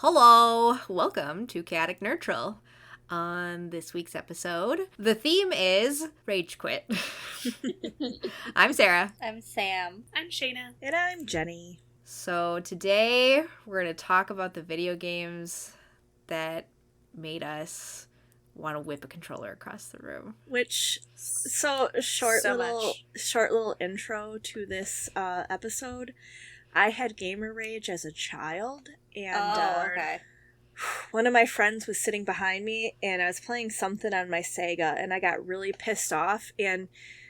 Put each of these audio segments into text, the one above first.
Hello! Welcome to Chaotic Nerdtral. On this week's episode, the theme is Rage Quit. I'm Sarah. I'm Sam. I'm Shayna. And I'm Jenny. So today, we're going to talk about the video games that made us want to whip a controller across the room. Short little intro to this episode. I had gamer rage as a child, and one of my friends was sitting behind me, and I was playing something on my Sega, and I got really pissed off, and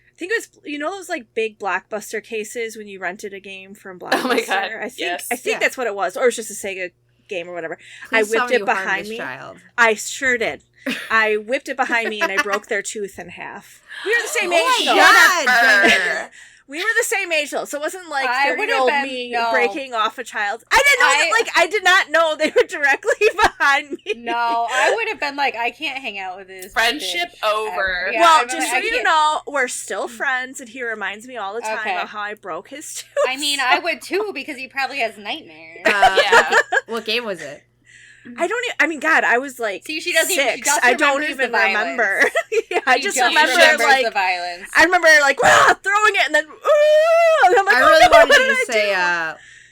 I think it was, those like big Blockbuster cases when you rented a game from Blockbuster? Oh my god, I think yes. that's what it was, or it was just a Sega game or whatever. Please I whipped it behind me. Child. I sure did. I whipped it behind me, and I broke their tooth in half. We were the same age, though. We were the same age, though, so it wasn't like 30-year-old me breaking off a child. I did not know they were directly behind me. No, I would have been like, I can't hang out with this friendship bitch over. Yeah, well, just so you know, we're still friends, and he reminds me all the time about how I broke his tooth. I mean, I would too, because he probably has nightmares. Yeah. What game was it? I was like, see, she doesn't 6. Even, I don't even remember. Yeah, I just remember like the violence. I remember like throwing it and then and I'm like, I really wanted you to say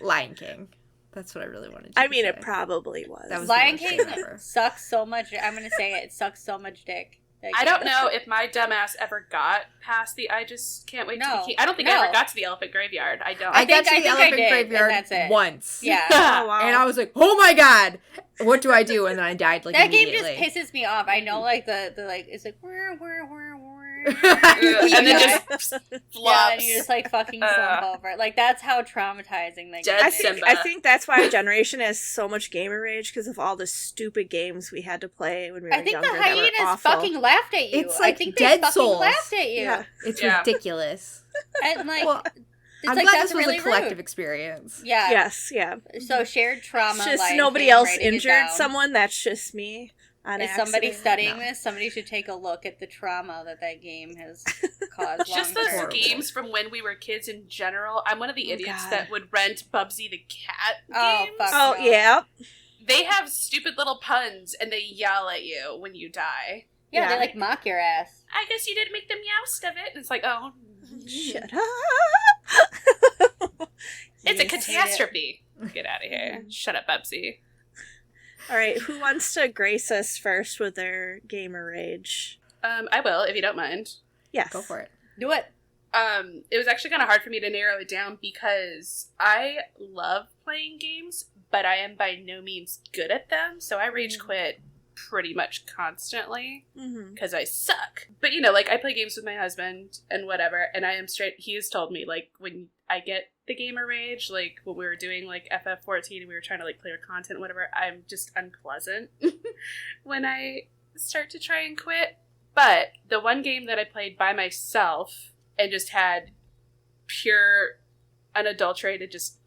Lion King. That's what I really wanted you to say. It probably was. That was Lion King sucks so much. I'm gonna say it sucks so much dick. I don't know if my dumbass ever got past the I just can't wait to be king. I don't think I ever got to the elephant graveyard. I don't. I got to the elephant graveyard once. Yeah. Oh, wow. And I was like, oh my god, what do I do? And then I died like that immediately. game just pisses me off. I know like the like it's like and then just flops. Yeah, and you just like fucking slump over. Like that's how traumatizing that game is. I think that's why our generation has so much gamer rage, because of all the stupid games we had to play when we were younger. I think the hyenas fucking laughed at you. It's like I think Dead they Souls. fucking laughed at you. Yeah. It's ridiculous. And like, I'm like, glad that's this was really a collective rude. Experience. Yeah. Yes, yeah. So shared trauma. It's just Lion nobody King else writing it injured down. someone. That's just me. Is somebody studying this? Somebody should take a look at the trauma that game has caused. Just those games from when we were kids in general. I'm one of the idiots that would rent Bubsy the Cat games. Oh, yeah. They have stupid little puns, and they yell at you when you die. Yeah, they like mock your ass. I guess you didn't make them youst of it. And it's like, oh. Shut up. It's a catastrophe. Get out of here. Shut up, Bubsy. All right, who wants to grace us first with their gamer rage? I will, if you don't mind. Yes. Go for it. Do it. It was actually kind of hard for me to narrow it down because I love playing games, but I am by no means good at them, so I rage quit pretty much constantly because I suck. But, like, I play games with my husband and whatever, and I am straight. He has told me, like, when I get the gamer rage, like, when we were doing, like, FF14 and we were trying to, like, clear content, whatever, I'm just unpleasant when I start to try and quit. But the one game that I played by myself and just had pure, unadulterated just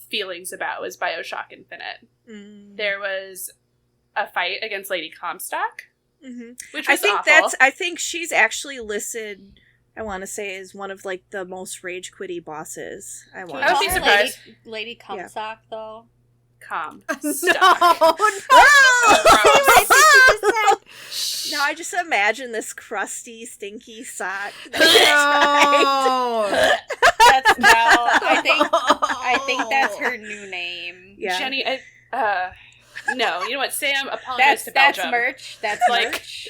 feelings about was BioShock Infinite. There was a fight against Lady Comstock, which was awful. I think she's actually listed, I want to say, as one of like the most rage quitty bosses. I would be surprised. Lady Comstock, though. Comstock. No, I just imagine this crusty, stinky sock. No. That's no. I think that's her new name. Yeah. Jenny, no, you know what, Sam, apologize to Belgium. That's merch. That's like merch.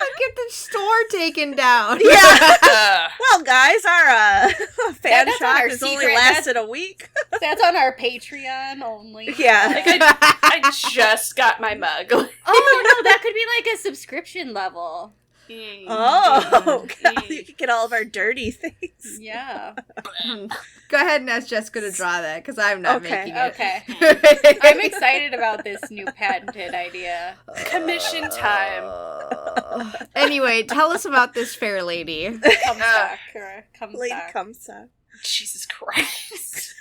I get the store taken down. Yeah. Well, guys, our fan shop has only lasted a week. That's on our Patreon only. Yeah. Like I just got my mug. Oh, no, that could be like a subscription level. Oh, God, you could get all of our dirty things. Yeah. Go ahead and ask Jessica to draw that, because I'm not making it. Okay. I'm excited about this new patented idea. Commission time. Anyway, tell us about this fair lady. Comstock. Jesus Christ.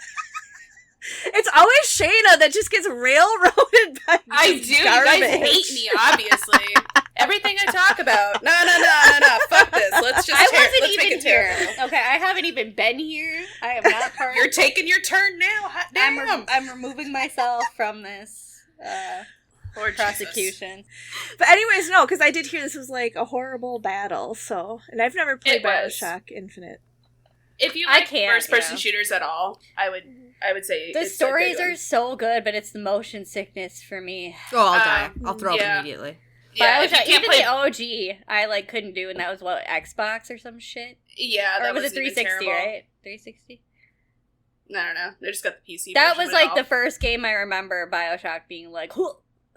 It's always Shayna that just gets railroaded by I do. garbage. You guys hate me, obviously. Everything I talk about. No. Fuck this. Let's just I wasn't let's even make it here. terrible. Okay, I haven't even been here. I am not part. You're taking your turn now. Hot damn. I'm removing myself from this Lord prosecution. Jesus. But anyways, no, because I did hear this was like a horrible battle. So, and I've never played BioShock Infinite. If you like first-person shooters at all, I would say the stories are so good, but it's the motion sickness for me. Oh, I'll die. I'll throw up immediately. Yeah, if you can't play the OG, I like couldn't do, and that was what, Xbox or some shit. Yeah, that was it 360, right? 360. I don't know. They just got the PC. That was like the first game I remember BioShock being like,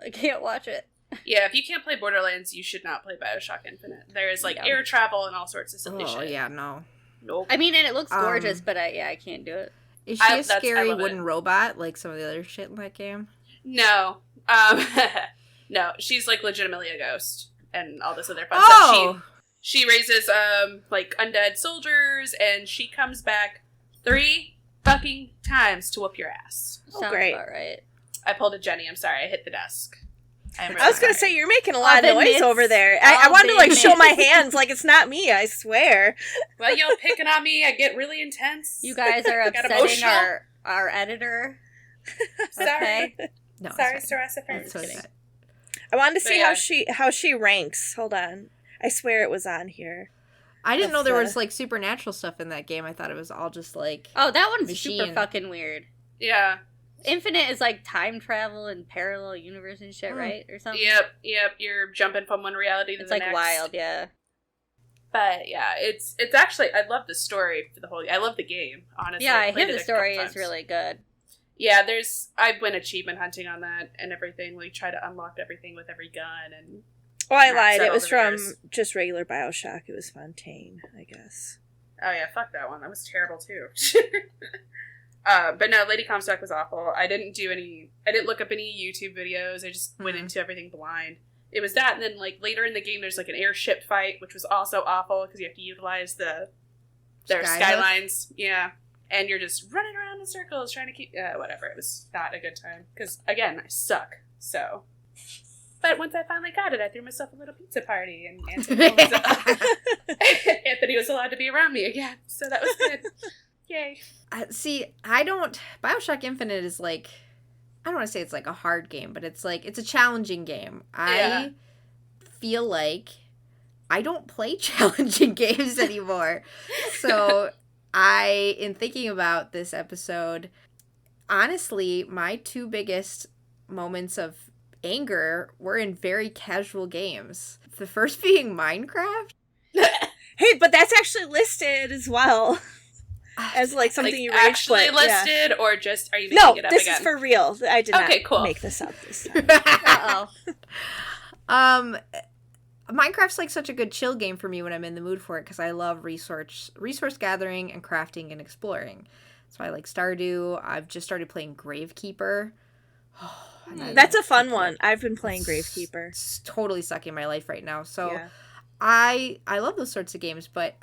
I can't watch it. Yeah, if you can't play Borderlands, you should not play BioShock Infinite. There is like air travel and all sorts of silly shit. Oh yeah, no. Nope. I mean, and it looks gorgeous, but I can't do it. Is she a scary wooden robot like some of the other shit in that game? No. No, she's like legitimately a ghost and all this other fun stuff. She raises like undead soldiers, and she comes back 3 fucking times to whoop your ass. Sounds great. About right. I pulled a Jenny. I'm sorry. I hit the desk. I was going to say, you're making a lot of noise over there. I wanted to, like, show my hands like it's not me, I swear. Well, y'all picking on me. I get really intense. You guys are upsetting our editor. Sorry. Okay. No, sorry, Sarasa. I wanted to see how she ranks. Hold on. I swear it was on here. I didn't know there was, like, supernatural stuff in that game. I thought it was all just, like... Oh, that one's super fucking weird. Yeah. Infinite is like time travel and parallel universe and shit, right? Or something? Yep. You're jumping from one reality to the next. It's like wild, yeah. But yeah, it's actually, I love the story for the whole, I love the game, honestly. Yeah, I hear the story is really good. Yeah, I went achievement hunting on that and everything. We try to unlock everything with every gun and... Oh, I lied. It was from just regular BioShock. It was Fontaine, I guess. Oh yeah, fuck that one. That was terrible too. But no, Lady Comstock was awful. I didn't look up any YouTube videos. I just went into everything blind. It was that, and then like later in the game, there's like an airship fight, which was also awful because you have to utilize their skylines. Yeah, and you're just running around in circles trying to keep whatever. It was not a good time because again, I suck. So, but once I finally got it, I threw myself a little pizza party, and Anthony was allowed to be around me again, so that was good. Yay. See, BioShock Infinite is like, I don't want to say it's like a hard game, but it's like, it's a challenging game. I feel like I don't play challenging games anymore. So in thinking about this episode, honestly, my 2 biggest moments of anger were in very casual games. The first being Minecraft. Hey, but that's actually listed as well. As like something you actually listed, or just are you making it up this again? Is for real. I did not make this up this time. Minecraft's like such a good chill game for me when I'm in the mood for it because I love resource gathering and crafting and exploring. So I like Stardew. I've just started playing Gravekeeper. That's a fun one. I've been playing Gravekeeper. It's totally sucking my life right now. So I love those sorts of games, but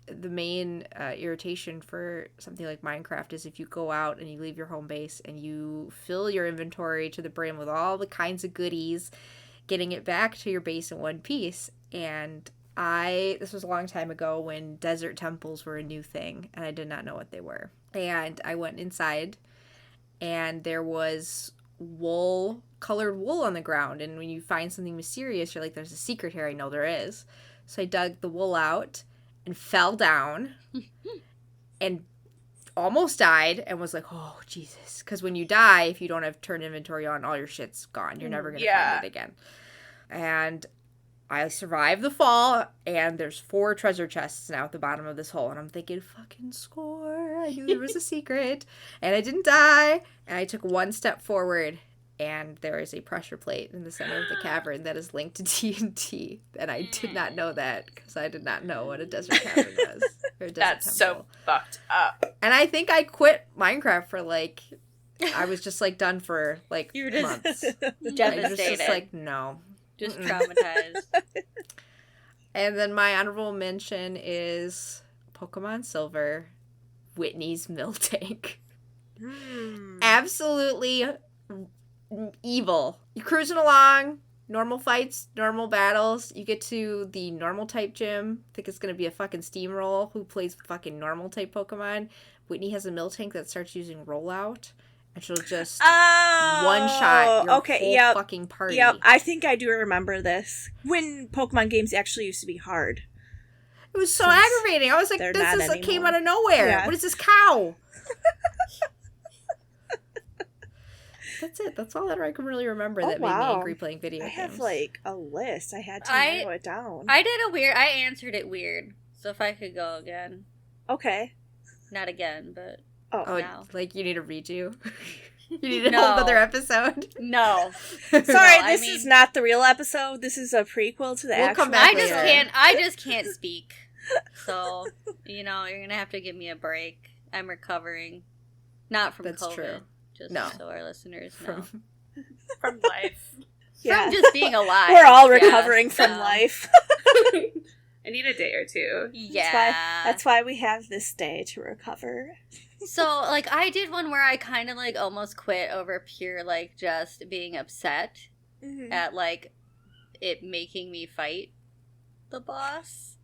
the main irritation for something like Minecraft is if you go out and you leave your home base and you fill your inventory to the brim with all the kinds of goodies, getting it back to your base in one piece. And this was a long time ago when desert temples were a new thing, and I did not know what they were. And I went inside, and there was colored wool on the ground. And when you find something mysterious, you're like, there's a secret here. I know there is. So I dug the wool out and fell down and almost died and was like, oh, Jesus. Because when you die, if you don't have turn inventory on, all your shit's gone. You're never going to find it again. And I survived the fall, and there's 4 treasure chests now at the bottom of this hole. And I'm thinking, fucking score. I knew there was a secret. And I didn't die. And I took 1 step forward, and there is a pressure plate in the center of the cavern that is linked to TNT. And I did not know that because I did not know what a desert cavern was. Or a desert That's temple. So fucked up. And I think I quit Minecraft for like, I was just like done for like you were just months. Devastated. I was just like, no. Just traumatized. And then my honorable mention is Pokemon Silver, Whitney's Miltank. Absolutely evil. You're cruising along, normal fights, normal battles. You get to the normal type gym. I think it's going to be a fucking steamroll who plays fucking normal type Pokemon. Whitney has a Miltank that starts using rollout. And she'll just one-shot your whole fucking party. Yep, I think I do remember this. When Pokemon games actually used to be hard. It was so aggravating. I was like, this is came out of nowhere. Yeah. What is this cow? That's it. That's all that I can really remember that made me angry playing video games. I have, like, a list. I had to narrow it down. I answered it weird. So if I could go again. Okay. Not again, but... now. Like you need a redo? You need a whole other episode? No. Sorry, this is not the real episode. This is a prequel to the actual. Come back I just can't speak. So, you're going to have to give me a break. I'm recovering. Not from That's COVID. True. Just so our listeners know. From life. Yeah. From just being alive. We're all recovering from life. I need a day or two. Yeah. That's why we have this day to recover. So, like, I did one where I kind of, like, almost quit over pure, like, just being upset at, like, it making me fight the boss.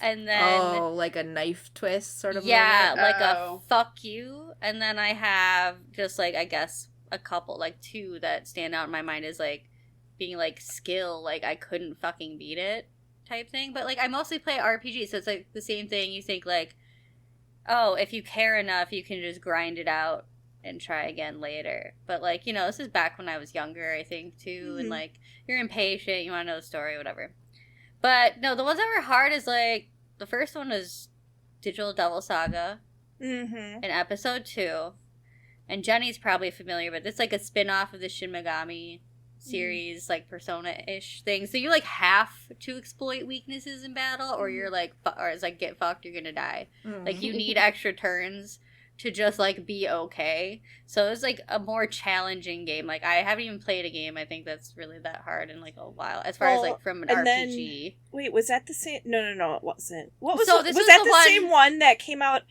And then... Oh, like a knife twist sort of yeah, moment? like a fuck you. And then I have just, like, I guess a couple, like, two that stand out in my mind as, like, being, like, skill. Like, I couldn't fucking beat it type thing. But, like, I mostly play RPG, so it's, like, the same thing. You think, like... oh, if you care enough, you can just grind it out and try again later. But, like, this is back when I was younger, I think, too. And, like, you're impatient, you want to know the story, whatever. But, no, the ones that were hard is, like, the first one was Digital Devil Saga in episode 2. And Jenny's probably familiar, but it's, like, a spin-off of the Shin Megami series, like, Persona-ish thing. So you, like, have to exploit weaknesses in battle, or you're, like, or it's, like, get fucked, you're gonna die. Like, you need extra turns to just, like, be okay. So it was, like, a more challenging game. Like, I haven't even played a game, I think, that's really that hard in, like, a while. As far as, like, from an RPG. Wait, was that the same? No, it wasn't. What was so was that the same one that came out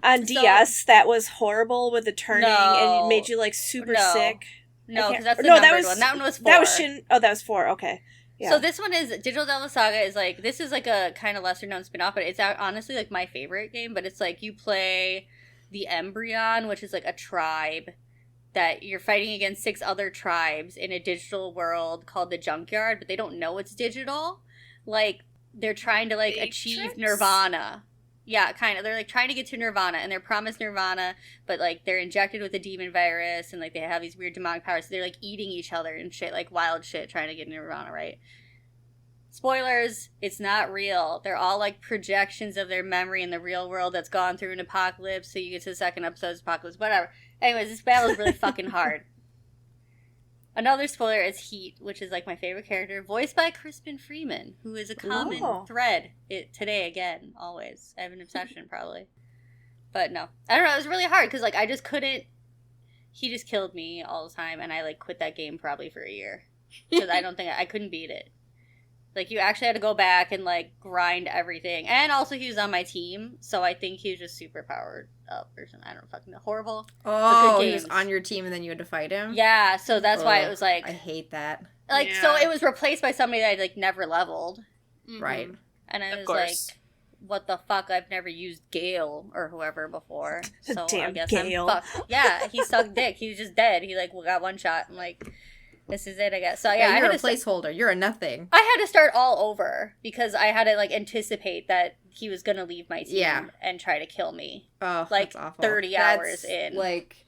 on DS that was horrible with the turning and made you, like, super sick? No, because that's the numbered one. That one was 4. That was that was 4. Okay. Yeah. So this one is Digital Devil Saga is like this is like a kind of lesser known spin-off, but it's honestly like my favorite game. But it's like you play the Embryon, which is like a tribe that you're fighting against 6 other tribes in a digital world called the Junkyard, but they don't know it's digital. Like they're trying to like achieve Nirvana. Yeah, kind of. They're, like, trying to get to Nirvana, and they're promised Nirvana, but, like, they're injected with a demon virus, and, like, they have these weird demonic powers, so they're, like, eating each other and shit, like, wild shit, trying to get Nirvana, right? Spoilers, it's not real. They're all, like, projections of their memory in the real world that's gone through an apocalypse, so you get to the second episode, apocalypse, whatever. Anyways, this battle is really fucking hard. Another spoiler is Heat, which is, like, my favorite character, voiced by Crispin Freeman, who is a common thread today, again, always. I have an obsession, probably. But, no. I don't know, it was really hard, because, like, I just couldn't... He just killed me all the time, and I, like, quit that game probably for a year. Because I don't think... I couldn't beat it. Like, you actually had to go back and, like, grind everything. And also, he was on my team, so I think he was just super powered up or something. I don't fucking know. Horrible. Oh, he was on your team and then you had to fight him? Yeah, so that's why it was, like... I hate that. Like, so it was replaced by somebody that I'd, like, never leveled. Right. And I was like, what the fuck? I've never used Gale or whoever before. So damn I guess Gale. I'm fucked. Yeah, he sucked dick. He was just dead. He, like, got one shot. I'm like... This is it, I guess. So yeah, you're a placeholder. You're a nothing. I had to start all over because I had to like anticipate that he was gonna leave my team and try to kill me. Oh, like that's awful. 30 hours in. Like,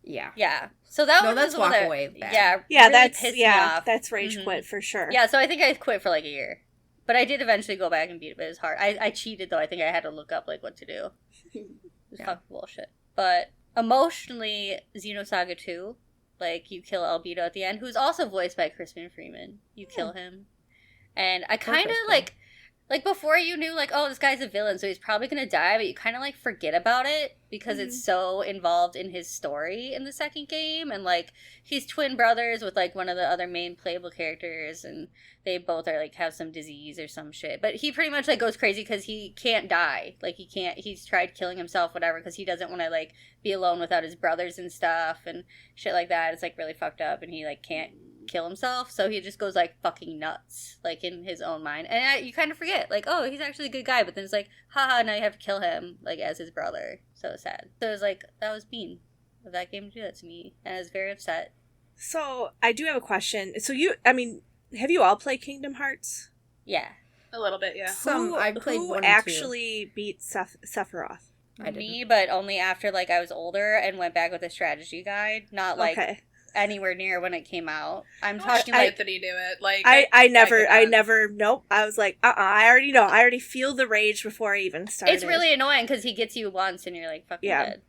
yeah. So that no, was that's walk away. Bad. Yeah, really that's pissed me off. That's rage quit for sure. Yeah, so I think I quit for like a year, but I did eventually go back and beat it. But it was hard. I cheated though. I think I had to look up like what to do. It was fucking bullshit. But emotionally, Xenosaga 2. Like, you kill Albedo at the end, who's also voiced by Crispin Freeman. You kill him. And I kind of, like, before you knew, like, oh, this guy's a villain, so he's probably gonna die, but you kind of, like, forget about it, because it's so involved in his story in the second game, and, like, he's twin brothers with, like, one of the other main playable characters, and they both are, like, have some disease or some shit. But he pretty much, like, goes crazy because he can't die. Like, he's tried killing himself, whatever, because he doesn't want to, like, be alone without his brothers and stuff, and shit like that. It's, like, really fucked up, and he, like, can't kill himself, so he just goes, like, fucking nuts, like, in his own mind. And you kind of forget, like, oh, he's actually a good guy, but then it's like, haha, now you have to kill him, like, as his brother. So sad. So it was like, that was mean of that game to do that to me, and I was very upset. So, I do have a question. So have you all played Kingdom Hearts? Yeah. A little bit, yeah. I played who 1 and 2. actually beat Sephiroth? Me, but only after, like, I was older and went back with a strategy guide, not, like, anywhere near when it came out. I'm talking, like... Did he do it? Like, I never, nope. I was like, I already know. I already feel the rage before I even started. It's really annoying, because he gets you once, and you're, like, fucking dead.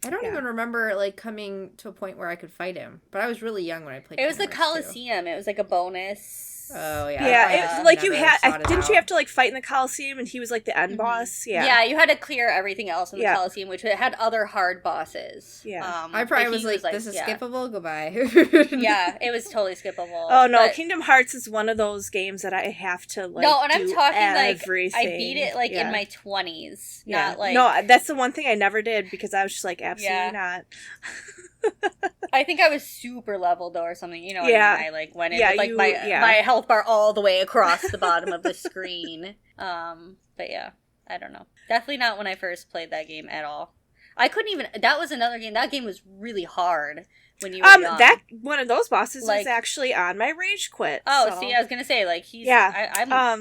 I don't even remember, like, coming to a point where I could fight him. But I was really young when I played It was the Coliseum. It was, like, a bonus. Oh, yeah. Yeah, like, you had... didn't you have to, like, fight in the Coliseum, and he was, like, the end boss? Yeah. Yeah, you had to clear everything else in the Coliseum, which had other hard bosses. Yeah. I probably was like, this is skippable? Goodbye. Yeah, it was totally skippable. Oh, no, Kingdom Hearts is one of those games that I have to, like, no, and I'm talking, everything. like, I beat it, like, in my 20s. Not, like... No, that's the one thing I never did, because I was just like, absolutely not. I think I was super leveled or something, you know what I mean? I, like, went in with, like, my health bar all the way across the bottom of the screen. But yeah, I don't know. Definitely not when I first played that game at all. I couldn't even... That was another game. That game was really hard when you were young. That one of those bosses is actually on my rage quit. Oh, so. See, I was gonna say, like, he's... Yeah,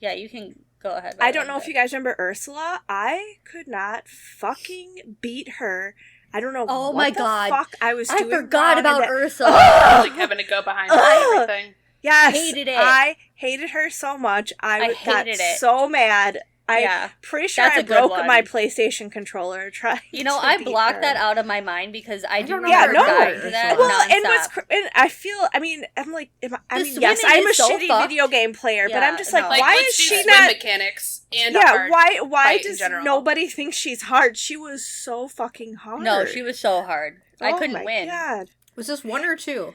yeah, you can go ahead. I don't know if you guys remember Ursula. I could not fucking beat her. I don't know what the fuck I was doing. I forgot about Ursula. Like having to go behind everything. Yes. Hated it. I hated her so much. I got so mad. I'm pretty sure I broke my PlayStation controller trying I blocked that out of my mind because I do remember that nonstop. And I feel, I'm like, yes, I'm a shitty video game player, but I'm just like, why is she not... mechanics and why does nobody think she's hard? She was so fucking hard. No, she was so hard. I couldn't win. God. Was this 1 or 2?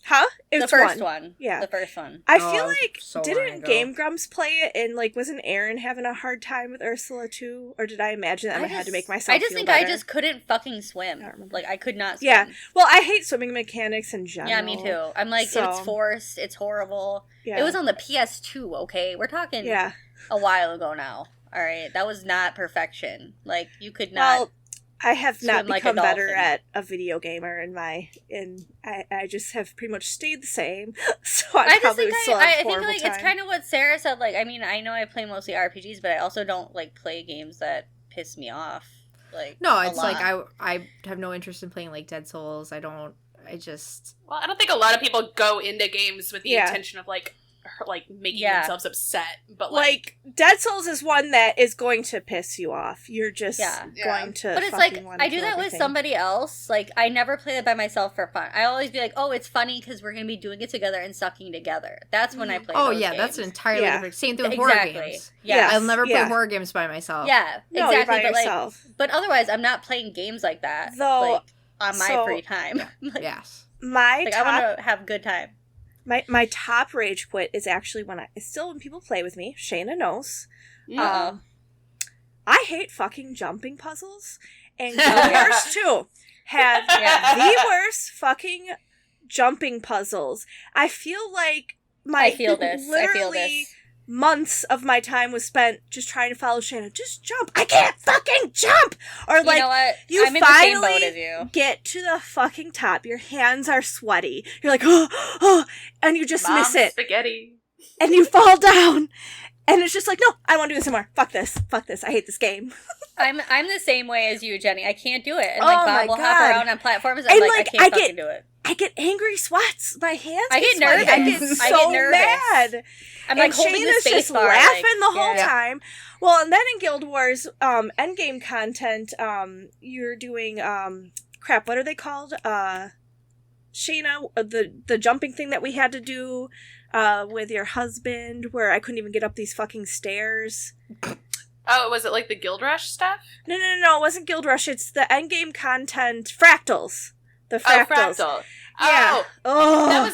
Huh? It was the first one. Yeah. The first one. I feel like, didn't Game Grumps play it, and, like, wasn't Aaron having a hard time with Ursula, too? Or did I imagine that I had to make myself feel better? I just couldn't fucking swim. Like, I could not swim. Yeah. Well, I hate swimming mechanics in general. Yeah, me too. I'm like, it's forced, it's horrible. Yeah. It was on the PS2, okay? We're talking a while ago now. All right? That was not perfection. Like, you could not... Well, I have not become better at a video gamer I just have pretty much stayed the same. So I think it's kind of what Sarah said. Like, I mean, I know I play mostly RPGs, but I also don't like play games that piss me off. Like, no, it's like I have no interest in playing like Dead Souls. I don't think a lot of people go into games with the intention of like making themselves upset, but like Dead Souls is one that is going to piss you off. You're just going to. But it's like I do that with somebody else. Like, I never play that by myself for fun. I always be like, oh, it's funny because we're gonna be doing it together and sucking together. That's when I play. Oh those yeah, games. That's an entirely different. Same thing with horror games. Yeah, I'll never play horror games by myself. Yeah, no, exactly. By yourself. But otherwise, I'm not playing games like that. Though, like, on my free time. Yes, I want to have a good time. My top rage quit is actually when people play with me. Shayna knows. I hate fucking jumping puzzles. And Guild Wars 2 had the worst fucking jumping puzzles. I feel like literally months of my time was spent just trying to follow Shannon. Just jump. I can't fucking jump. Or like, you finally get to the fucking top. Your hands are sweaty. You're like, oh, and you just miss it. Spaghetti. And you fall down. And it's just like, no, I don't want to do this anymore. Fuck this. I hate this game. I'm the same way as you, Jenny. I can't do it. And like Bob will hop around on platforms and I can't fucking do it. I get angry sweats. My hands get nervous. I get so mad. I'm like holding the space just bar, laughing the whole time. Well, and then in Guild Wars, endgame content, you're doing what are they called? Shayna, the jumping thing that we had to do with your husband, where I couldn't even get up these fucking stairs. Oh, was it like the Guild Rush stuff? No, it wasn't Guild Rush. It's the endgame content fractals. The fractals. Oh, Fractal. Yeah. Oh.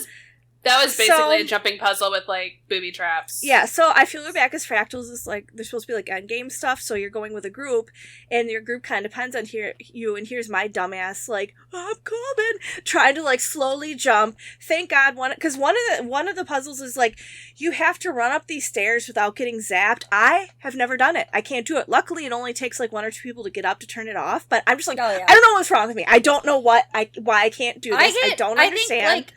That was basically a jumping puzzle with, like, booby traps. Yeah, so I feel Rebecca's Fractals is, like, they're supposed to be, like, endgame stuff, so you're going with a group, and your group kind of depends on you, and here's my dumbass, like, I'm coming, trying to, like, slowly jump. Thank God, because one of the puzzles is, like, you have to run up these stairs without getting zapped. I have never done it. I can't do it. Luckily, it only takes, like, 1 or 2 people to get up to turn it off, but I'm just like, I don't know what's wrong with me. I don't know why I can't do this. I don't understand. I think, like,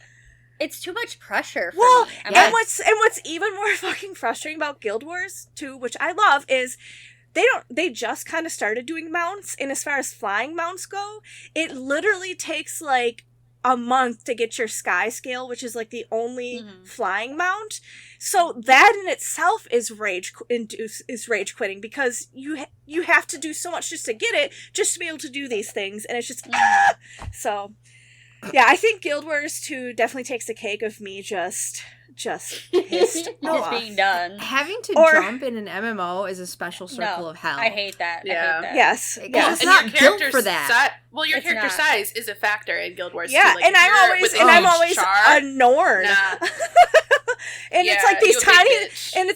it's too much pressure for me. And what's even more fucking frustrating about Guild Wars 2, which I love, is they just kind of started doing mounts, and as far as flying mounts go, it literally takes like a month to get your sky scale, which is like the only flying mount. So that in itself is rage quitting, because you have to do so much just to get it, just to be able to do these things, and it's just so. Yeah, I think Guild Wars 2 definitely takes the cake of me just pissed off. Being done. Having to jump in an MMO is a special circle of hell. I hate that. Yeah. I hate that. Yes. It's not built for that. Your character size is a factor in Guild Wars 2. Yeah, like, and I'm always a Norn. Nah. And it's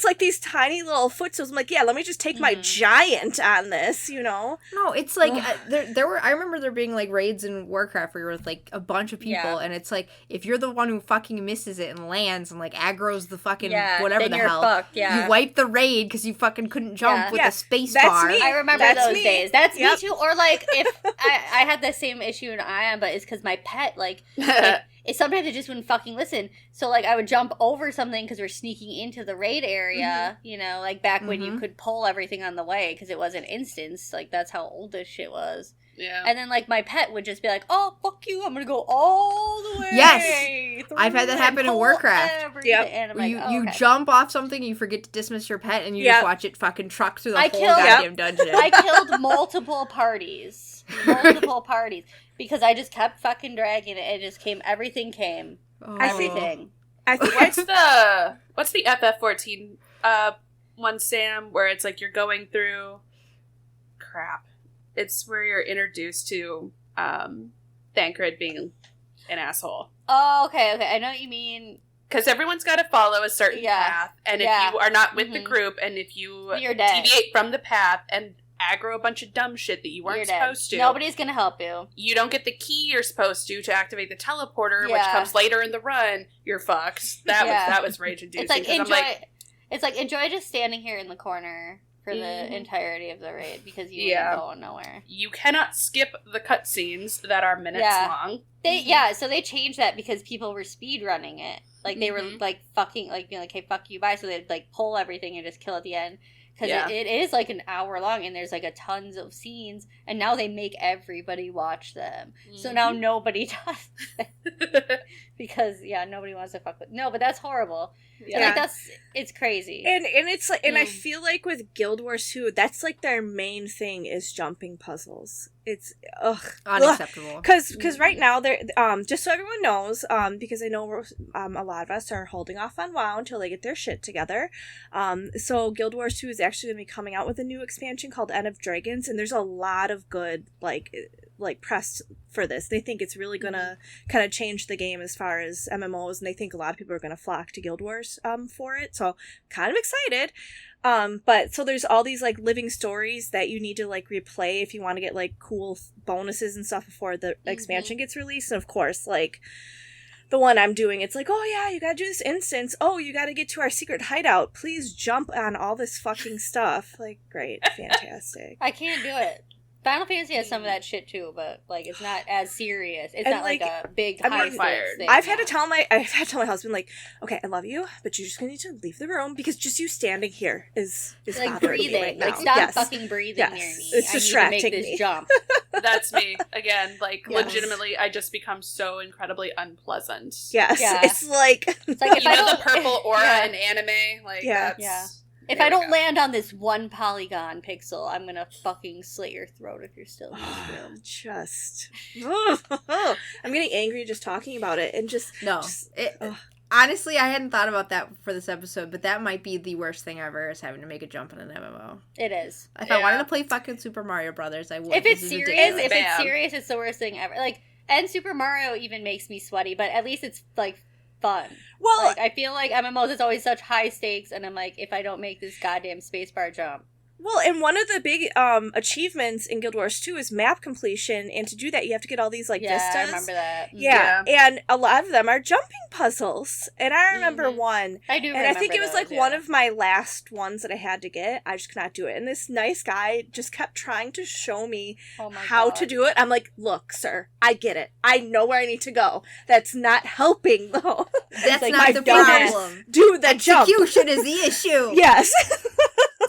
like these tiny little footstools. I'm like, yeah, let me just take my giant on this, you know? No, it's like I remember there being like raids in Warcraft where you're with like a bunch of people, and it's like if you're the one who fucking misses it and lands and like aggro's the fucking whatever the hell, fucked, you wipe the raid because you fucking couldn't jump with a space bar. I remember those days. That's me too. Or like if I had the same issue in Ion, but it's because my pet sometimes it just wouldn't fucking listen. So, like, I would jump over something because we're sneaking into the raid area, you know, like back when you could pull everything on the way because it wasn't instance. Like, that's how old this shit was. Yeah. And then, like, my pet would just be like, oh, fuck you, I'm gonna go all the way. Yes! I've had that happen in Warcraft. Yep. And I'm like, you jump off something, you forget to dismiss your pet, and you just watch it fucking truck through the whole goddamn dungeon. I killed multiple parties. Because I just kept fucking dragging it. It just came. Everything came. Everything. I think what's the FF14 one, Sam, where it's like you're going through crap. It's where you're introduced to Thancred being an asshole. Oh, okay. I know what you mean. Because everyone's got to follow a certain path, and if you are not with the group, and if you deviate from the path and aggro a bunch of dumb shit that you weren't supposed to. Nobody's gonna help you. You don't get the key you're supposed to activate the teleporter, which comes later in the run. You're fucked. That was rage inducing. It's like enjoy just standing here in the corner for the entirety of the raid because you ain't going nowhere. You cannot skip the cutscenes that are minutes long. So they changed that because people were speed running it. Like they were like fucking like being like, hey, fuck you, bye. So they'd like pull everything and just kill at the end. Because it is like an hour long and there's like a tons of scenes and now they make everybody watch them. So now nobody does it. Because nobody wants to fuck with. No, but that's horrible. Yeah. Like it's crazy. And it's like I feel like with Guild Wars 2, that's like their main thing is jumping puzzles. It's unacceptable. Because right now they're just so everyone knows, because I know a lot of us are holding off on WoW until they get their shit together. So Guild Wars 2 is actually going to be coming out with a new expansion called End of Dragons, and there's a lot of good like press for this. They think it's really gonna kind of change the game as far as MMOs, and they think a lot of people are gonna flock to Guild Wars for it. So kind of excited. But so there's all these like living stories that you need to like replay if you want to get like cool bonuses and stuff before the expansion gets released. And of course, like the one I'm doing, it's like, oh yeah, you gotta do this instance. Oh, you gotta get to our secret hideout. Please jump on all this fucking stuff. Like, great, fantastic. I can't do it. Final Fantasy has some of that shit too, but like it's not as serious. It's not like a big high stakes thing. I've had to tell my husband, like, okay, I love you, but you're just gonna need to leave the room because just you standing here is like breathing. Right now. Like stop fucking breathing near me. It's distracting me. I need to make this jump. That's me again. Like legitimately, I just become so incredibly unpleasant. Yes, it's like if the purple aura in anime. Like that's. If I don't land on this one polygon pixel, I'm gonna fucking slit your throat if you're still in this room. I'm getting angry just talking about it, and honestly, I hadn't thought about that for this episode, but that might be the worst thing ever is having to make a jump in an MMO. It is. If I wanted to play fucking Super Mario Brothers, I would. If it's serious, it's the worst thing ever. Like, and Super Mario even makes me sweaty, but at least it's like fun. Well, like, I feel like MMOs is always such high stakes, and I'm like, if I don't make this goddamn spacebar jump. Well, and one of the big achievements in Guild Wars 2 is map completion, and to do that you have to get all these vistas. I remember that. Yeah, and a lot of them are jumping puzzles. And I remember one. I do remember and I think it was those, one of my last ones that I had to get. I just could not do it. And this nice guy just kept trying to show me how to do it. I'm like, look, sir, I get it. I know where I need to go. That's not helping, though. That's like, not the problem. Do the jump. Execution is the issue. Yes.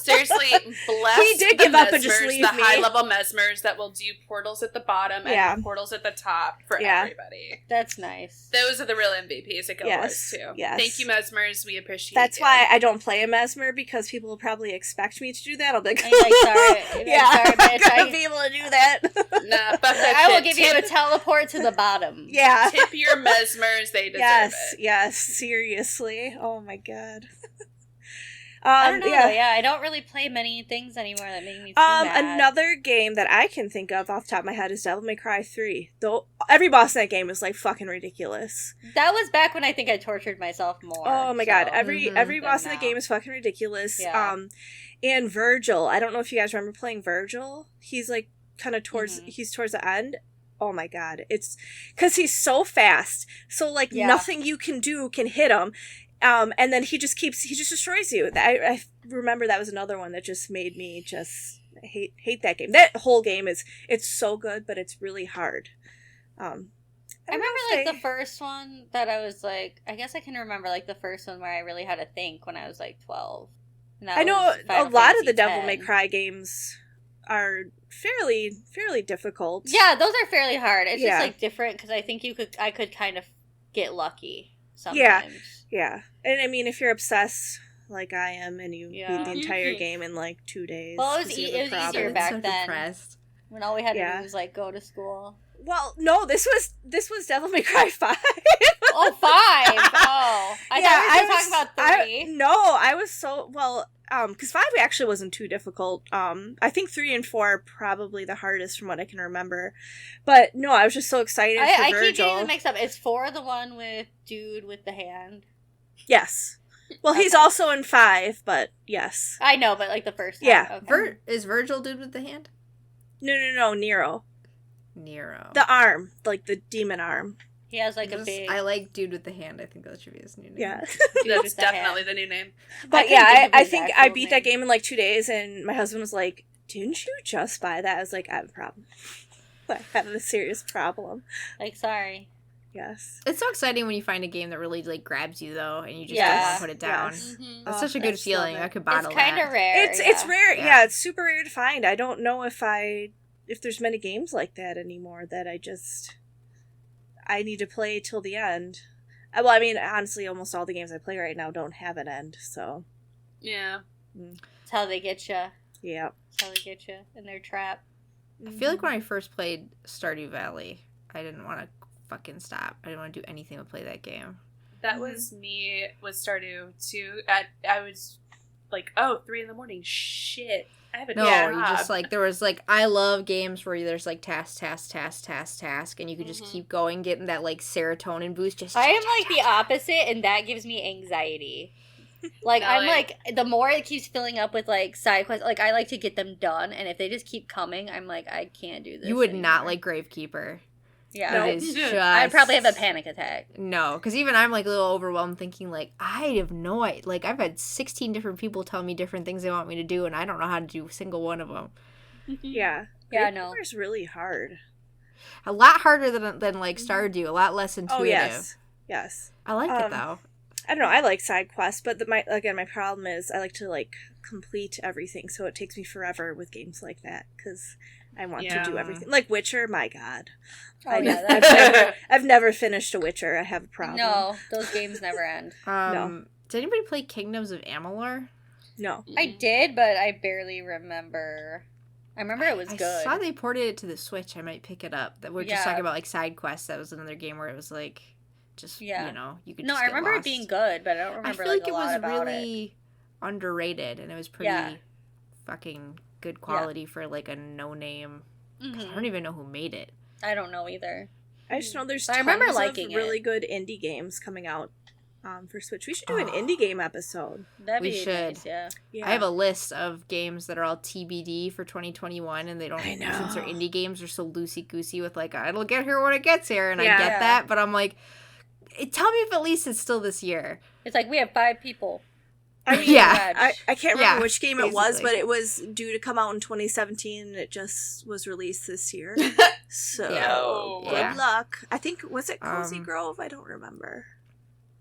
Seriously, bless he did give up and just leave the me. high-level mesmers that will do portals at the bottom and portals at the top for everybody. That's nice. Those are the real MVPs at Guild Wars 2. Yes. Thank you, mesmers. We appreciate That's you. why I don't play a mesmer, because people will probably expect me to do that. I'll be like, sorry. Sorry, bitch. I'm gonna be able to do that. Nah, fuck that I will shit. give you a teleport to the bottom. Yeah. Tip your mesmers. They deserve it. Yes, seriously. Oh my god. I don't know. Yeah, I don't really play many things anymore that make me too mad. Another game that I can think of off the top of my head is Devil May Cry 3. Though every boss in that game is like fucking ridiculous. That was back when I think I tortured myself more. Oh my god, every boss in the game is fucking ridiculous. Yeah. And Virgil, I don't know if you guys remember playing Virgil. He's like kind of towards the end. Oh my god, it's because he's so fast. So like nothing you can do can hit him. And then he just destroys you. I remember that was another one that just made me just hate that game. That whole game it's so good, but it's really hard. I remember the first one that I was like, I guess I can remember like the first one where I really had to think when I was like 12. I know a lot of the Devil May Cry games are fairly difficult. Yeah, those are fairly hard. It's just like different because I think I could kind of get lucky sometimes. Yeah. And I mean, if you're obsessed like I am and you beat the entire game in like 2 days. Well, it was easier back then. Depressed. When all we had to do was like go to school. Well, no, this was Devil May Cry 5. Oh, 5. Oh. I thought we were talking about 3. I was so because 5 actually wasn't too difficult. I think 3 and 4 are probably the hardest from what I can remember. But no, I was just so excited for Virgil. I keep getting them mixed up. Is 4 the one with dude with the hand? Yes. Well, he's also in 5, but yes. I know, but like the first time. Yeah. Okay. Is Virgil dude with the hand? No, Nero. Nero. The arm, like the demon arm. He has like a big... I like dude with the hand. I think that should be his new name. Yeah. That's definitely the new name. But I think I beat that game in like 2 days, and my husband was like, didn't you just buy that? I was like, I have a problem. I have a serious problem. Like, sorry. Yes. It's so exciting when you find a game that really like grabs you though, and you just don't want to put it down. Yes. Mm-hmm. That's such a good feeling. I could bottle that. It's kind of rare. It's rare. Yeah, it's super rare to find. I don't know if there's many games like that anymore that I need to play till the end. Well, I mean, honestly, almost all the games I play right now don't have an end, so. Yeah. That's how they get you. Yeah. That's how they get you in their trap. I feel like when I first played Stardew Valley, I didn't want to fucking stop. I didn't want to do anything but play that game. That was me with Stardew too. I was like, 3 a.m. Shit. I have a job. You just like, there was like, I love games where there's like task, and you could just keep going, getting that like serotonin boost. I am like the opposite, and that gives me anxiety. Like, I'm like, the more it keeps filling up with like side quests, like I like to get them done, and if they just keep coming, I'm like, I can't do this. You would anymore. not like Gravekeeper. Yeah, it is just... I'd probably have a panic attack. No, because even I'm like a little overwhelmed thinking like, I have no idea. Like I've had 16 different people tell me different things they want me to do, and I don't know how to do a single one of them. Yeah. Yeah, no. It's really hard. A lot harder than like Stardew, a lot less intuitive. Oh, yes. I like it though. I don't know, I like side quests, but my problem is I like to like complete everything, so it takes me forever with games like that, because I want to do everything. Like Witcher, my god. I've never finished a Witcher. I have a problem. No, those games never end. No. Did anybody play Kingdoms of Amalur? No. I did, but I barely remember. I remember it was good. I saw they ported it to the Switch. I might pick it up. That we're just talking about like side quests. That was another game where it was like, just you know, you could. No, just I get remember lost. it being good, but I don't remember. I feel like a lot it about was really underrated, and it was pretty fucking good quality for like a no name. I don't even know who made it. I don't know either. I just know there's I remember tons liking of really good indie games coming out for Switch. We should do an indie game episode. We should. Nice, yeah. I have a list of games that are all TBD for 2021, and they don't, since they're indie games, they're so loosey-goosey with, like, it'll get here when it gets here, and I get that, but I'm like, tell me if at least it's still this year. It's like, we have 5 people. I mean, I can't remember which game it was, but it was due to come out in 2017, and it just was released this year. So, good luck. I think, was it Cozy Grove? I don't remember.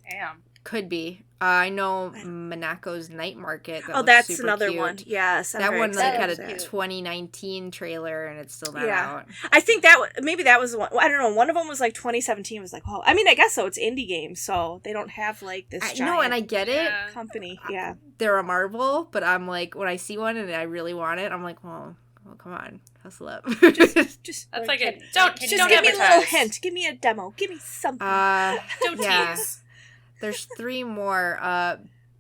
Damn. Could be. I know Monaco's Night Market. That's super another cute. One. Yes, that one had a 2019 trailer, and it's still not out. I think maybe that was the one. I don't know. One of them was like 2017. Was like, I mean, I guess so. It's indie games, so they don't have like this. No, and I get it. Company, yeah. They're a Marvel, but I'm like, when I see one and I really want it, I'm like, well, come on, hustle up. just that's like don't give me a little hint. Give me a demo. Give me something. Don't tease. There's 3 more.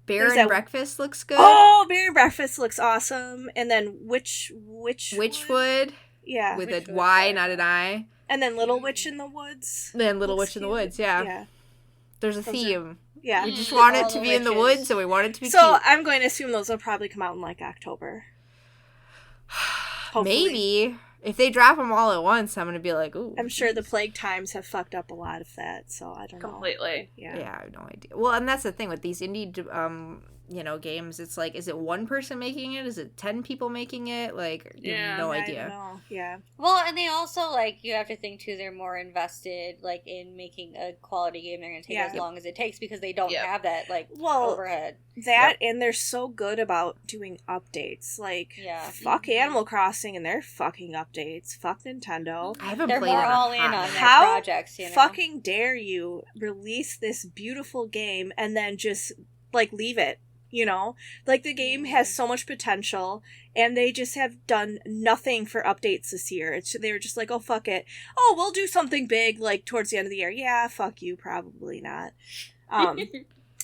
Bear and Breakfast looks good. Oh, Bear and Breakfast looks awesome. And then Witchwood? Yeah. With a Y, not an I. And then Little Witch in the Woods. Then Little Witch in the Woods, yeah. There's a theme. Yeah. We just want it to be in the woods, so we want it to be cute. So I'm going to assume those will probably come out in like October. Maybe. If they drop them all at once, I'm going to be like, ooh. I'm sure the plague times have fucked up a lot of that, so I don't know. Completely. Yeah, I have no idea. Well, and that's the thing with these indie, games. It's like, is it one person making it? Is it 10 people making it? Like, you have no idea. I don't know. Yeah. Well, and they also, like, you have to think, too, they're more invested, like, in making a quality game. They're going to take as long as it takes because they don't have that, like, overhead. And they're so good about doing updates. Like, fuck Animal Crossing and their fucking updates. Fuck Nintendo. I haven't played it. They're more all in on their projects, you know? Fucking dare you release this beautiful game and then just, like, leave it? You know, like the game has so much potential and they just have done nothing for updates this year. They were just like, oh, fuck it. Oh, we'll do something big like towards the end of the year. Yeah, fuck you. Probably not.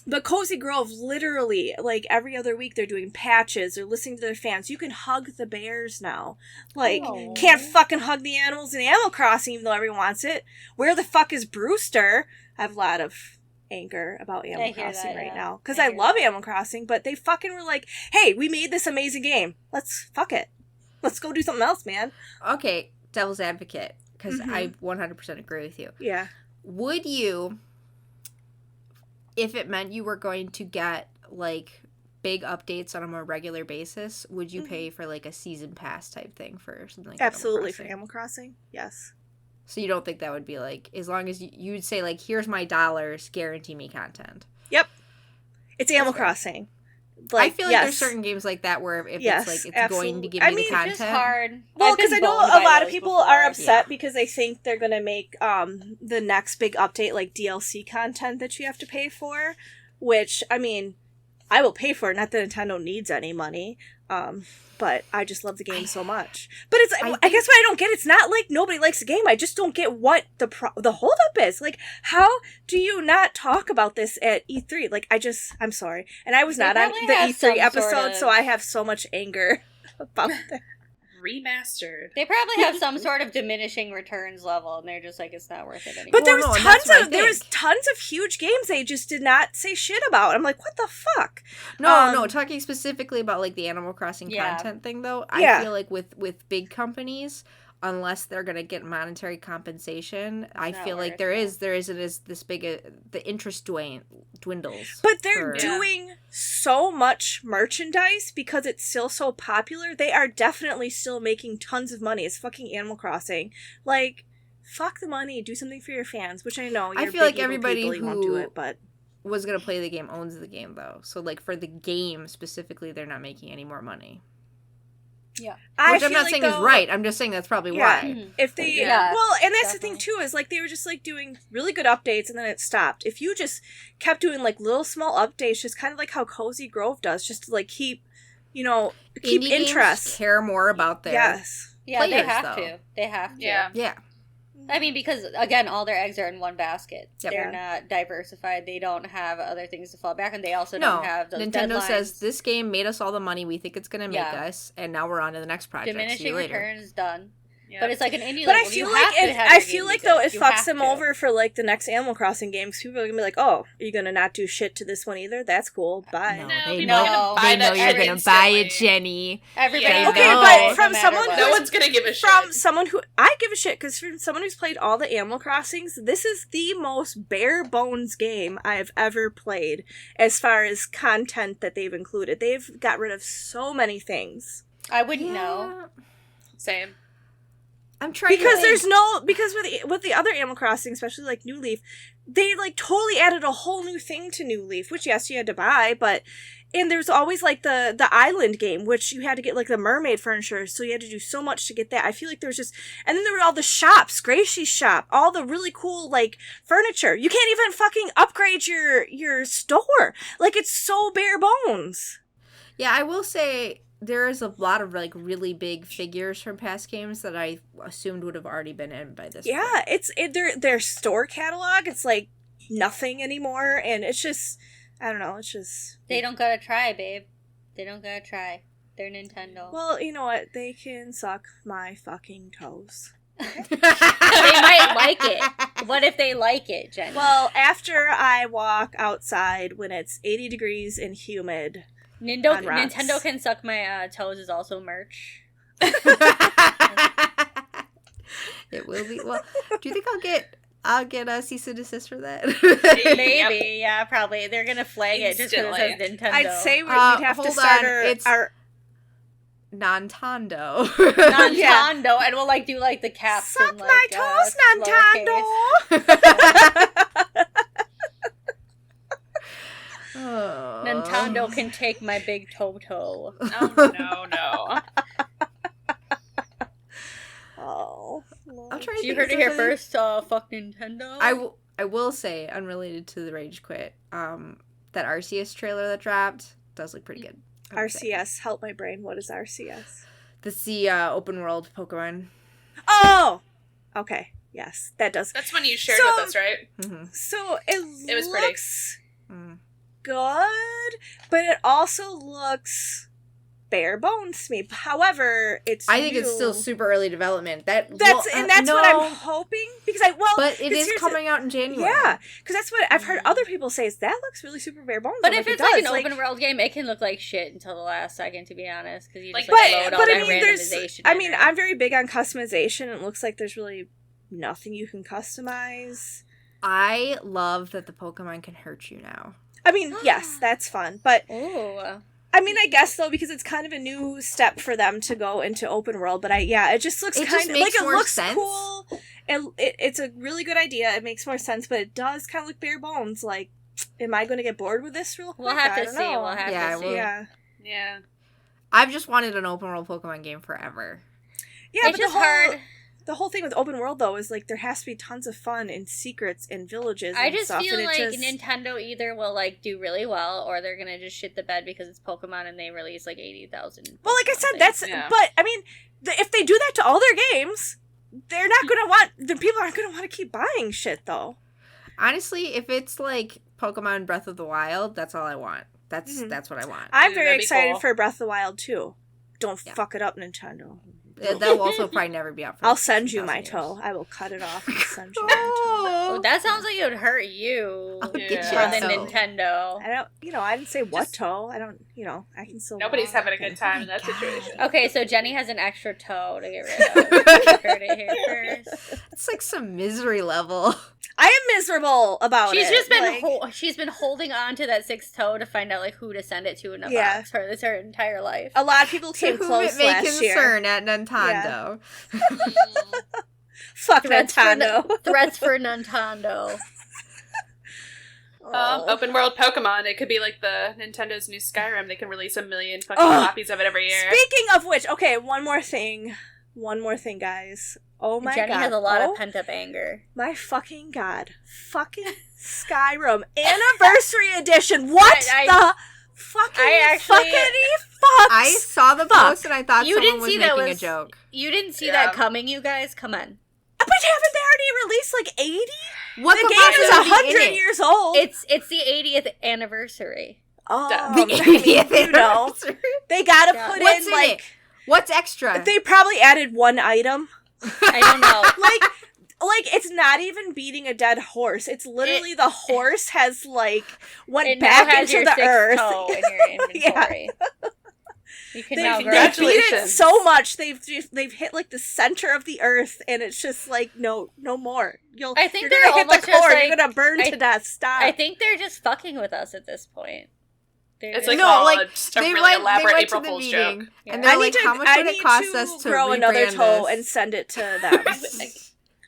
But Cozy Grove, literally, like every other week they're doing patches or listening to their fans. You can hug the bears now. Like, can't fucking hug the animals in Animal Crossing even though everyone wants it. Where the fuck is Brewster? I have a lot of anger about Animal Crossing right now because I love Animal Crossing, but they fucking were like, hey, we made this amazing game, let's go do something else, man. Okay, devil's advocate, because I 100% agree with you. Would you, if it meant you were going to get like big updates on a more regular basis, would you pay for like a season pass type thing for something like absolutely for Animal Crossing? Yes. So you don't think that would be like, as long as you would say like, here's my dollars, guarantee me content. Yep. It's Animal Crossing. Like, I feel like there's certain games like that where if it's like, it's going to give me the content. It's just hard. Well, because I know a lot of people are upset because they think they're going to make the next big update like DLC content that you have to pay for, which, I mean, I will pay for it. Not that Nintendo needs any money. But I just love the game so much. But it's, I guess what I don't get, it's not like nobody likes the game. I just don't get what the holdup is. Like, how do you not talk about this at E3? Like, I'm sorry. And I was not on the E3 episode, so I have so much anger about that. Remastered. They probably have some sort of diminishing returns level, and they're just like, it's not worth it anymore. But there was tons of huge games they just did not say shit about. I'm like, what the fuck? No, talking specifically about like the Animal Crossing content thing, though, I feel like with big companies, unless they're gonna get monetary compensation, I feel like there isn't as this big the interest dwindles. But they're doing so much merchandise because it's still so popular. They are definitely still making tons of money. It's fucking Animal Crossing. Like, fuck the money. Do something for your fans, which I know. I feel like everybody who won't do it, but was gonna play the game owns the game though. So like for the game specifically, they're not making any more money. Yeah, which I'm not saying is right. I'm just saying that's probably why. If they, well, and that's the thing too, is like they were just like doing really good updates and then it stopped. If you just kept doing like little small updates, just kind of like how Cozy Grove does, just to like keep interest, care more about their players, they have to. They have to. Yeah. I mean, because, again, all their eggs are in one basket. Yep. They're not diversified. They don't have other things to fall back on. They also don't have those Nintendo deadlines. Says, this game made us all the money we think it's going to make us, and now we're on to the next project. Diminishing returns, done. Yeah. But it's like an indie But level. I feel like though it fucks them over for like the next Animal Crossing game because people are gonna be like, "Oh, are you gonna not do shit to this one either? That's cool. Bye." No, they know you're gonna buy it, Jenny. Everybody Okay, knows, but from no someone no one's gonna give a shit. From someone who I give a shit because from someone who's played all the Animal Crossings, this is the most bare bones game I have ever played as far as content that they've included. They've got rid of so many things. I wouldn't know. Same. I'm trying because with the other Animal Crossing, especially like New Leaf, they like totally added a whole new thing to New Leaf, which yes you had to buy, and there's always like the island game, which you had to get like the mermaid furniture, so you had to do so much to get that. I feel like there was just, and then there were all the shops, Gracie's shop, all the really cool like furniture. You can't even fucking upgrade your store. Like it's so bare bones. Yeah, I will say there is a lot of like really big figures from past games that I assumed would have already been in by this point. It's their store catalog. It's like nothing anymore, and it's just I don't know. It's just they don't gotta try, babe. They don't gotta try. They're Nintendo. Well, you know what? They can suck my fucking toes. They might like it. What if they like it, Jenny? Well, after I walk outside when it's 80 degrees and humid. Nintendo can suck my toes is also merch. It will be. Well, do you think I'll get a cease and desist for that? Maybe, yeah, probably. They're gonna flag it just because it says Nintendo. I'd say we'd have to start our Nintendo. Nintendo, and we'll like do like the caps. Suck and, like, my toes, Nintendo. Oh. Nintendo can take my big Toto. Oh, no. Oh. I'm trying to You heard it here first, fuck Nintendo. I will say, unrelated to the Rage Quit, that RCS trailer that dropped does look pretty good. RCS, help my brain. What is RCS? That's the open world Pokemon. Oh! Okay, yes, that does. That's when you shared with us, right? Mm-hmm. So it was looks pretty. good, but it also looks bare bones to me. However, I think it's still super early development. That's what I'm hoping because but it is coming out in January. Yeah, because that's what I've heard other people say. Is that looks really super bare bones. But if it's like an open world game, it can look like shit until the last second. To be honest, because you just load all that randomization. I'm very big on customization. It looks like there's really nothing you can customize. I love that the Pokemon can hurt you now. I mean, yes, that's fun, but ooh. I mean, I guess though, because it's kind of a new step for them to go into open world. But it just looks kind of like it looks sense. Cool, and it's a really good idea. It makes more sense, but it does kind of look bare bones. Like, am I going to get bored with this real quick? We'll have to see. We'll have to see. Yeah. I've just wanted an open world Pokemon game forever. Yeah, it's but just hard. The whole thing with open world, though, is, like, there has to be tons of fun and secrets and villages and stuff. I just feel like Nintendo either will, like, do really well, or they're gonna just shit the bed because it's Pokemon and they release, like, 80,000. Well, like I said, but, I mean, if they do that to all their games, they're not gonna the people aren't gonna want to keep buying shit, though. Honestly, if it's, like, Pokemon Breath of the Wild, that's all I want. That's what I want. I'm very excited for Breath of the Wild, too. Don't fuck it up, Nintendo. That will also probably never be out for I'll send you my toe. I will cut it off and send you my toe. Oh, that sounds like it would hurt you. I'll get you more than Nintendo. I didn't say what toe. I can still Nobody's having a good time in that situation. Okay, so Jenny has an extra toe to get rid of. You heard it here first. It's like some misery level. I am miserable about it. She's been holding on to that sixth toe to find out like who to send it to in a box for her entire life. A lot of people came close last year. Concern at Nintendo. Yeah. Fuck Nintendo. Threats for Nintendo. Open world Pokemon. It could be like the Nintendo's new Skyrim. They can release 1 million fucking copies of it every year. Speaking of which, okay, one more thing, guys. Oh my Jenny god. Jenny has a lot of pent-up anger. My fucking god. Fucking Skyrim Anniversary Edition. What the fucking fuck? I saw the post and I thought someone was making a joke. You didn't see that coming, you guys? Come on. But haven't they already released like 80? What the game is 100 years old. It's the 80th anniversary. The 80th anniversary. They gotta put in like... What's extra? They probably added one item. I don't know. Like it's not even beating a dead horse. It's literally the horse has went it back now has into your the sixth earth. toe in your inventory. You can now grow. They beat it so much. They've hit the center of the earth, and it's just no more. I think you're they're gonna hit the almost just, core. You're gonna burn to death. Stop. I think they're just fucking with us at this point. It's just a really elaborate April Fool's joke. Yeah. And they're how much would it cost us to grow another toe this? and send it to them?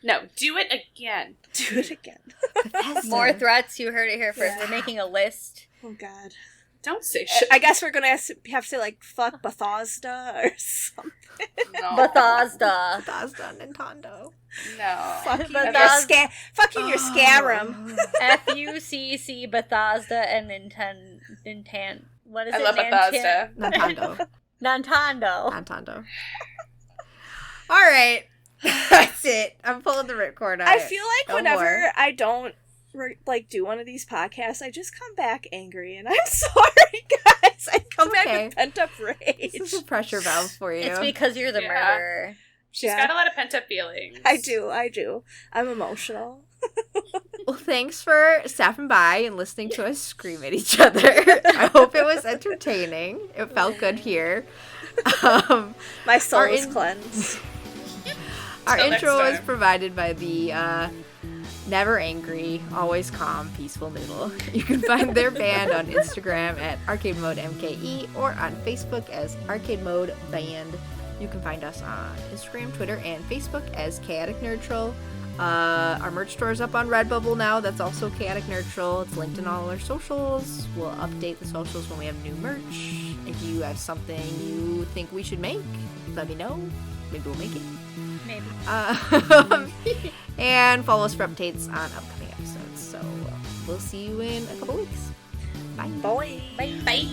No, do it again. Do it again. More threats. You heard it here first. We're making a list. Oh God. Don't say shit. I guess we're gonna have to say fuck Bethesda or something. No. Bethesda, Nintendo. No. Fuck you, your SKYRIM. FUCC, Bethesda, and Nintendo. What is it? I love Bethesda. Nintendo. All right. That's it. I'm pulling the ripcord. I feel like whenever I don't do one of these podcasts, I just come back angry, and I'm sorry, guys. I come back with pent up rage. This is a pressure valve for you. It's because you're the murderer. She's got a lot of pent up feelings. I do. I'm emotional. Well, thanks for stopping by and listening to us scream at each other. I hope it was entertaining. It felt good here. My soul is cleansed. Our intro was provided by the never angry, always calm, peaceful Noodle. You can find their band on Instagram at Arcade Mode MKE or on Facebook as Arcade Mode Band. You can find us on Instagram, Twitter, and Facebook as Chaotic Nerdtral. Our merch store is up on Redbubble now. That's also Chaotic Nerdtral. It's linked in all our socials. We'll update the socials when we have new merch. If you have something you think we should make, let me know. Maybe we'll make it. Maybe. And follow us for updates on upcoming episodes. So we'll see you in a couple weeks. Bye. Bye. Bye.